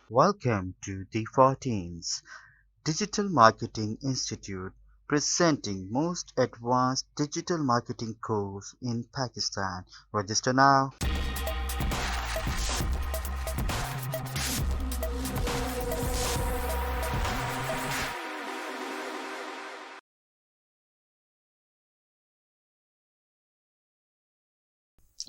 Welcome to the 14th Digital Marketing Institute presenting most advanced digital marketing course in Pakistan. Register now.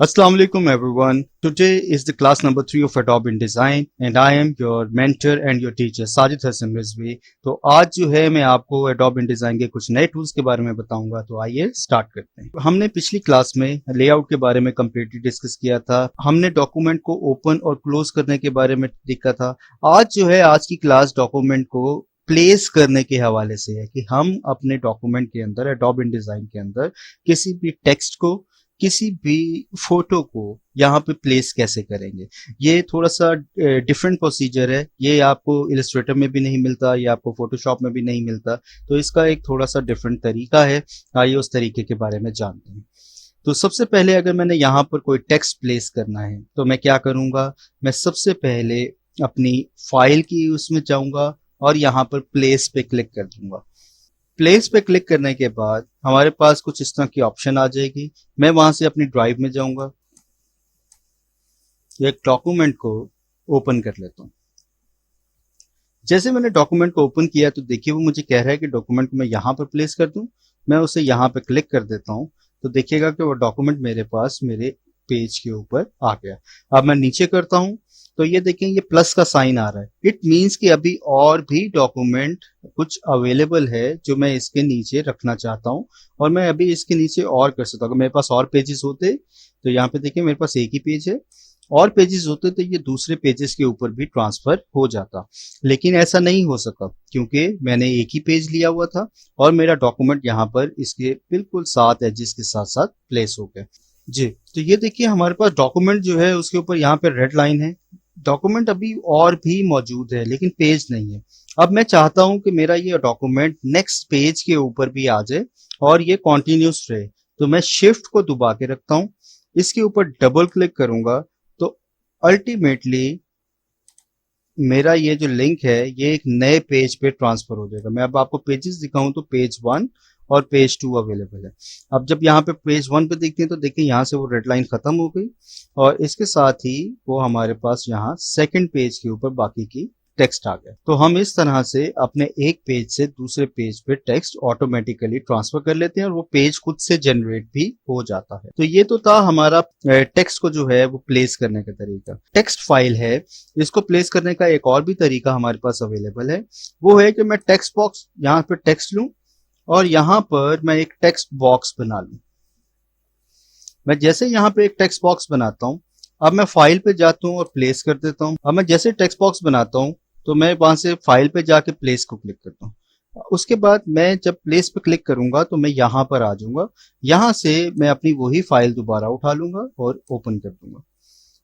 Assalamu alaikum everyone. Today is the class number 3 of Adobe InDesign and I am your mentor and your teacher Sajid Hasan Rizvi. तो आज जो है मैं आपको Adobe InDesign के कुछ नए tools के बारे में बताऊंगा। तो आइए स्टार्ट करते हैं। हमने पिछली क्लास में लेआउट के बारे में कंप्लीटली डिस्कस किया था। हमने डॉक्यूमेंट को ओपन और क्लोज करने के बारे में देखा था। आज जो है आज की क्लास डॉक्यूमेंट को प्लेस करने के हवाले से है कि हम अपने डॉक्यूमेंट के अंदर Adobe InDesign के अंदर किसी भी टेक्स्ट को किसी भी फोटो को यहाँ पे प्लेस कैसे करेंगे। ये थोड़ा सा डिफरेंट प्रोसीजर है। ये आपको इलस्ट्रेटर में भी नहीं मिलता, ये आपको फोटोशॉप में भी नहीं मिलता। तो इसका एक थोड़ा सा डिफरेंट तरीका है। आइए उस तरीके के बारे में जानते हैं। तो सबसे पहले अगर मैंने यहाँ पर कोई टेक्स्ट प्लेस करना है तो मैं क्या करूँगा, मैं सबसे पहले अपनी फाइल की उसमें जाऊँगा और यहाँ पर प्लेस पे क्लिक कर दूंगा। प्लेस पे क्लिक करने के बाद हमारे पास कुछ इस तरह की ऑप्शन आ जाएगी। मैं वहां से अपनी ड्राइव में जाऊंगा, एक डॉक्यूमेंट को ओपन कर लेता हूं। जैसे मैंने डॉक्यूमेंट को ओपन किया तो देखिए वो मुझे कह रहा है कि डॉक्यूमेंट को मैं यहाँ पर प्लेस कर दूं। मैं उसे यहाँ पे क्लिक कर देता हूं तो देखिएगा कि वो डॉक्यूमेंट मेरे पास मेरे पेज के ऊपर आ गया। अब मैं नीचे करता हूं तो ये देखें ये प्लस का साइन आ रहा है। इट मीन्स कि अभी और भी डॉक्यूमेंट कुछ अवेलेबल है जो मैं इसके नीचे रखना चाहता हूं और मैं अभी इसके नीचे और कर सकता हूँ। अगर मेरे पास और पेजेस होते तो यहाँ पे देखिए मेरे पास एक ही पेज है, और पेजेस होते तो ये दूसरे पेजेस के ऊपर भी ट्रांसफर हो जाता, लेकिन ऐसा नहीं हो सका क्योंकि मैंने एक ही पेज लिया हुआ था और मेरा डॉक्यूमेंट यहाँ पर इसके बिल्कुल साथ एजेस के साथ साथ प्लेस हो गया। जी, तो ये देखिए हमारे पास डॉक्यूमेंट जो है उसके ऊपर यहाँ पे रेड लाइन है। डॉक्यूमेंट अभी और भी मौजूद है लेकिन पेज नहीं है। अब मैं चाहता हूं कि मेरा ये डॉक्यूमेंट नेक्स्ट पेज के ऊपर भी आ जाए और ये कॉन्टिन्यूस रहे। तो मैं शिफ्ट को दबा के रखता हूं, इसके ऊपर डबल क्लिक करूंगा तो अल्टीमेटली मेरा ये जो लिंक है ये एक नए पेज पे ट्रांसफर हो जाएगा। मैं अब आपको पेजेस दिखाऊं तो पेज 1 और पेज 2 अवेलेबल है। अब जब यहाँ पे पेज 1 पे देखते हैं तो देखिए यहाँ से वो रेड लाइन खत्म हो गई और इसके साथ ही वो हमारे पास यहाँ सेकंड पेज के ऊपर बाकी की टेक्स्ट आ गया। तो हम इस तरह से अपने एक पेज से दूसरे पेज पे टेक्स्ट ऑटोमेटिकली ट्रांसफर कर लेते हैं और वो पेज खुद से जनरेट भी हो जाता है। तो ये तो था हमारा टेक्स्ट को जो है वो प्लेस करने का तरीका। टेक्स्ट फाइल है, इसको प्लेस करने का एक और भी तरीका हमारे पास अवेलेबल है। वो है कि मैं टेक्स्ट बॉक्स यहाँ पे टेक्स्ट लूं और यहाँ पर मैं एक टेक्स्ट बॉक्स बना लूं। मैं जैसे यहाँ पे एक टेक्स्ट बॉक्स बनाता हूँ, अब मैं फाइल पे जाता हूँ और प्लेस कर देता हूँ। अब मैं जैसे टेक्स्ट बॉक्स बनाता हूँ तो मैं वहां से फाइल पे जाके प्लेस को क्लिक करता हूँ। उसके बाद मैं जब प्लेस पे क्लिक करूंगा तो मैं यहाँ पर आ जाऊंगा। यहाँ से मैं अपनी वही फाइल दोबारा उठा लूंगा और ओपन कर दूंगा।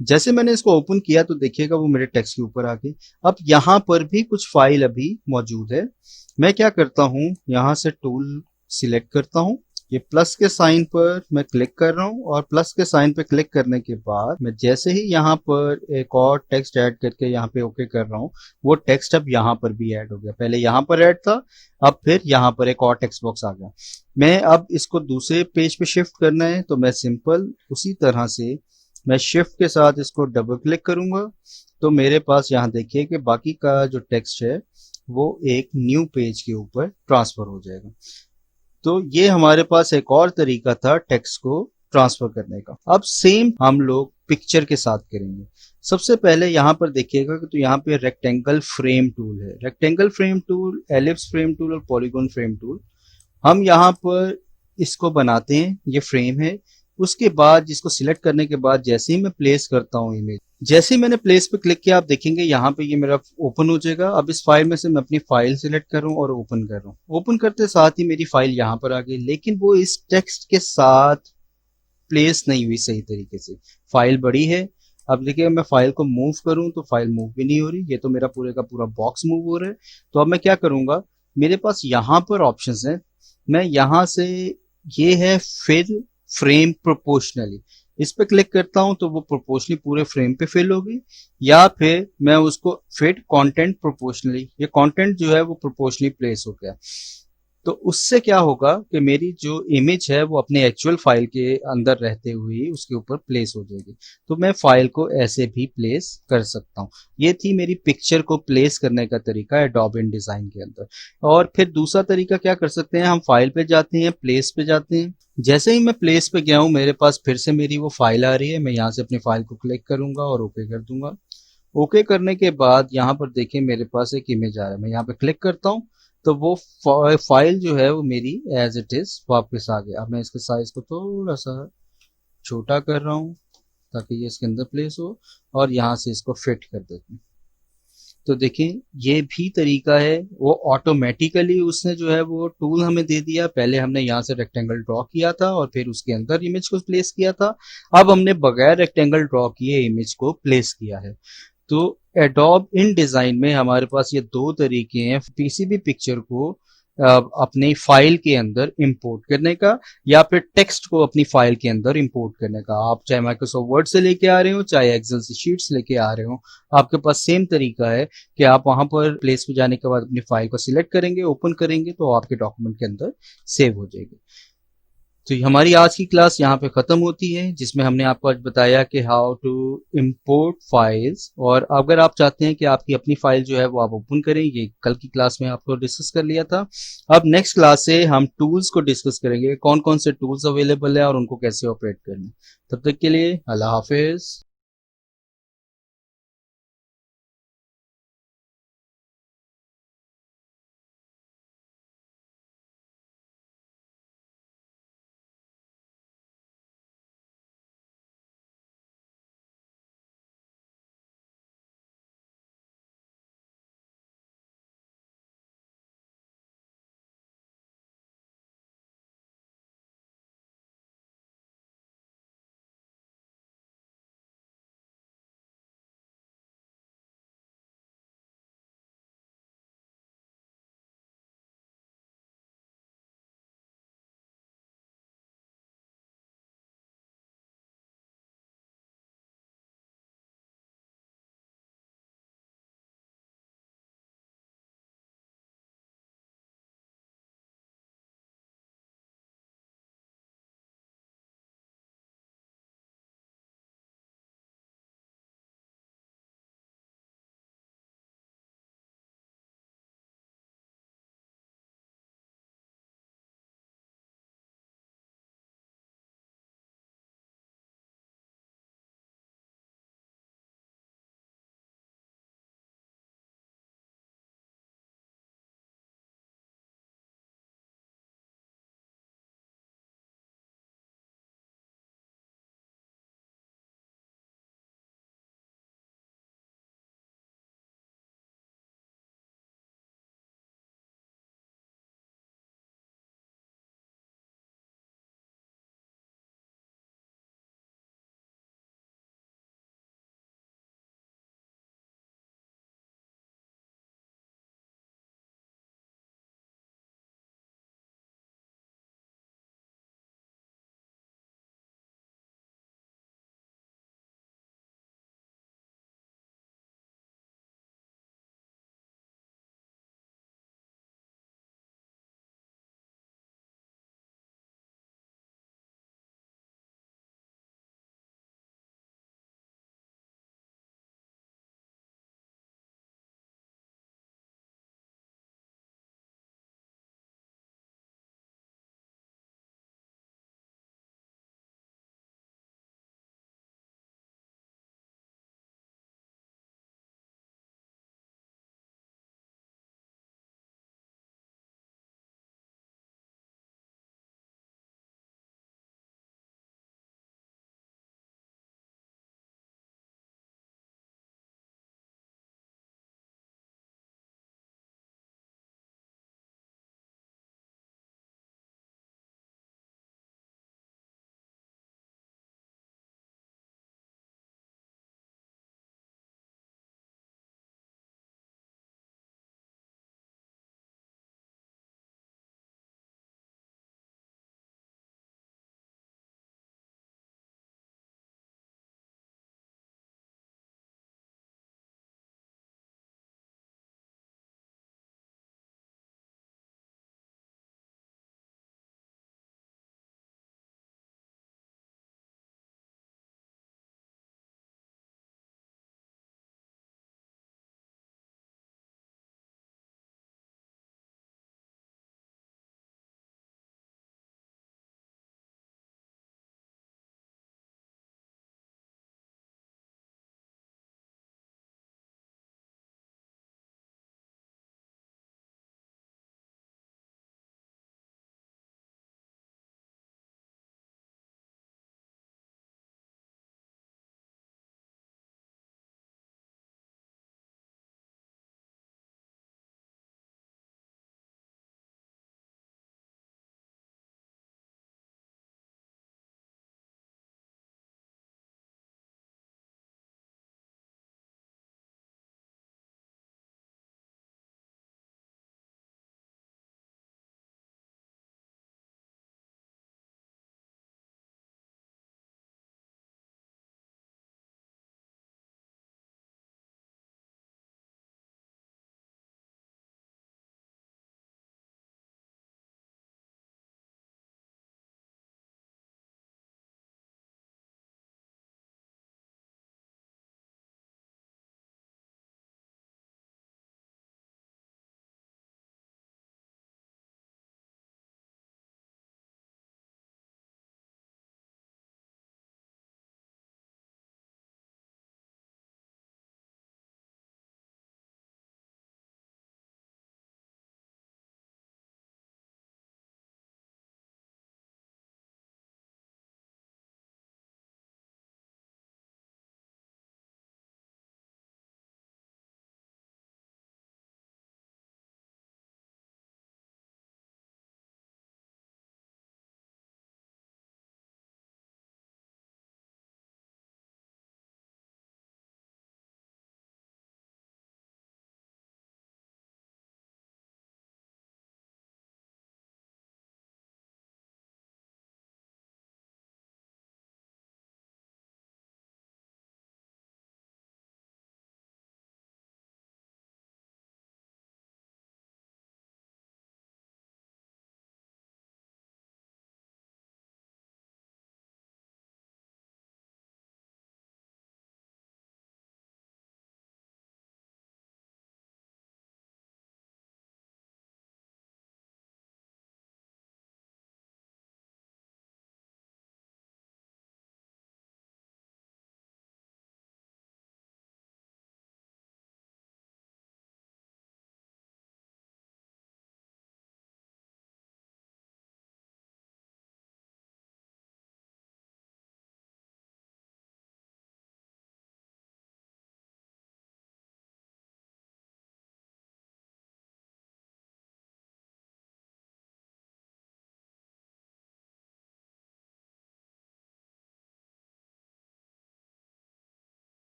जैसे मैंने इसको ओपन किया तो देखिएगा वो मेरे टेक्स्ट के ऊपर आ गई। अब यहाँ पर भी कुछ फाइल अभी मौजूद है। मैं क्या करता हूँ, यहाँ से टूल सिलेक्ट करता हूँ, ये प्लस के साइन पर मैं क्लिक कर रहा हूँ और प्लस के साइन पे क्लिक करने के बाद मैं जैसे ही यहाँ पर एक और टेक्स्ट ऐड करके यहाँ पे ओके कर रहा हूँ, वो टेक्स्ट अब यहाँ पर भी ऐड हो गया। पहले यहाँ पर ऐड था, अब फिर यहाँ पर एक और टेक्स्ट बॉक्स आ गया। मैं अब इसको दूसरे पेज पे शिफ्ट करना है तो मैं सिंपल उसी तरह से मैं शिफ्ट के साथ इसको डबल क्लिक करूंगा तो मेरे पास यहाँ देखिए कि बाकी का जो टेक्स्ट है वो एक न्यू पेज के ऊपर ट्रांसफर हो जाएगा। तो ये हमारे पास एक और तरीका था टेक्स्ट को ट्रांसफर करने का। अब सेम हम लोग पिक्चर के साथ करेंगे। सबसे पहले यहाँ पर देखिएगा कि तो यहाँ पे रेक्टेंगल फ्रेम टूल है। Rectangle frame tool, ellipse frame tool और पॉलीगॉन फ्रेम टूल, हम यहाँ पर इसको बनाते हैं। ये फ्रेम है। उसके बाद जिसको सिलेक्ट करने के बाद जैसे ही मैं प्लेस करता हूँ इमेज, जैसे ही मैंने प्लेस पे क्लिक किया आप देखेंगे यहाँ पे ये मेरा ओपन हो जाएगा। अब इस फाइल में से मैं अपनी फाइल सिलेक्ट कर रहा हूँ और ओपन कर रहा हूँ। ओपन करते साथ ही मेरी फाइल यहाँ पर आ गई, लेकिन वो इस टेक्स्ट के साथ प्लेस नहीं हुई सही तरीके से। फाइल बड़ी है। अब देखिए मैं फाइल को मूव करूं तो फाइल मूव भी नहीं हो रही। ये तो मेरा पूरे का पूरा बॉक्स मूव हो रहा है। तो अब मैं क्या करूंगा, मेरे पास यहाँ पर ऑप्शंस हैं। मैं यहाँ से, ये है फिल फ्रेम प्रोपोर्शनली, इस पे क्लिक करता हूं तो वो प्रोपोर्शनली पूरे फ्रेम पे फिल होगी, या फिर मैं उसको फिट कंटेंट प्रोपोर्शनली, ये कंटेंट जो है वो प्रोपोर्शनली प्लेस हो गया। तो उससे क्या होगा कि मेरी जो इमेज है वो अपने एक्चुअल फाइल के अंदर रहते हुए ही उसके ऊपर प्लेस हो जाएगी। तो मैं फाइल को ऐसे भी प्लेस कर सकता हूँ। ये थी मेरी पिक्चर को प्लेस करने का तरीका एडोब InDesign के अंदर। और फिर दूसरा तरीका क्या कर सकते हैं, हम फाइल पे जाते हैं, प्लेस पे जाते हैं। जैसे ही मैं प्लेस पे गया हूँ मेरे पास फिर से मेरी वो फाइल आ रही है, मैं यहाँ से अपनी फाइल को क्लिक करूंगा और ओके कर दूंगा। ओके करने के बाद यहाँ पर देखिए मेरे पास एक इमेज आ रहा है, मैं यहाँ पे क्लिक करता हूँ तो वो फाइल जो है वो मेरी एज इट इज वापस आ गया। अब मैं इसके साइज को थोड़ा सा छोटा कर रहा हूँ ताकि ये इसके अंदर प्लेस हो, और यहाँ से इसको फिट कर देता हूँ। तो देखिए ये भी तरीका है, वो ऑटोमेटिकली उसने जो है वो टूल हमें दे दिया। पहले हमने यहाँ से रेक्टेंगल ड्रॉ किया था और फिर उसके अंदर इमेज को प्लेस किया था, अब हमने बगैर रेक्टेंगल ड्रॉ किए इमेज को प्लेस किया है। तो एडोब InDesign में हमारे पास ये दो तरीके हैं किसी भी पिक्चर को अपनी फाइल के अंदर इंपोर्ट करने का, या फिर टेक्स्ट को अपनी फाइल के अंदर इंपोर्ट करने का। आप चाहे माइक्रोसॉफ्ट वर्ड से लेके आ रहे हो, चाहे एक्सेल से शीट्स लेके आ रहे हो, आपके पास सेम तरीका है कि आप वहां पर प्लेस पे जाने के बाद अपनी फाइल को सिलेक्ट करेंगे, ओपन करेंगे तो आपके डॉक्यूमेंट के अंदर सेव हो जाएगी। तो हमारी आज की क्लास यहाँ पे खत्म होती है, जिसमें हमने आपको आज बताया कि हाउ टू इंपोर्ट फाइल्स। और अगर आप चाहते हैं कि आपकी अपनी फाइल जो है वो आप ओपन करें, ये कल की क्लास में आपको डिस्कस कर लिया था। अब नेक्स्ट क्लास से हम टूल्स को डिस्कस करेंगे, कौन कौन से टूल्स अवेलेबल है और उनको कैसे ऑपरेट करना है। तब तक के लिए अल्लाह हाफिज।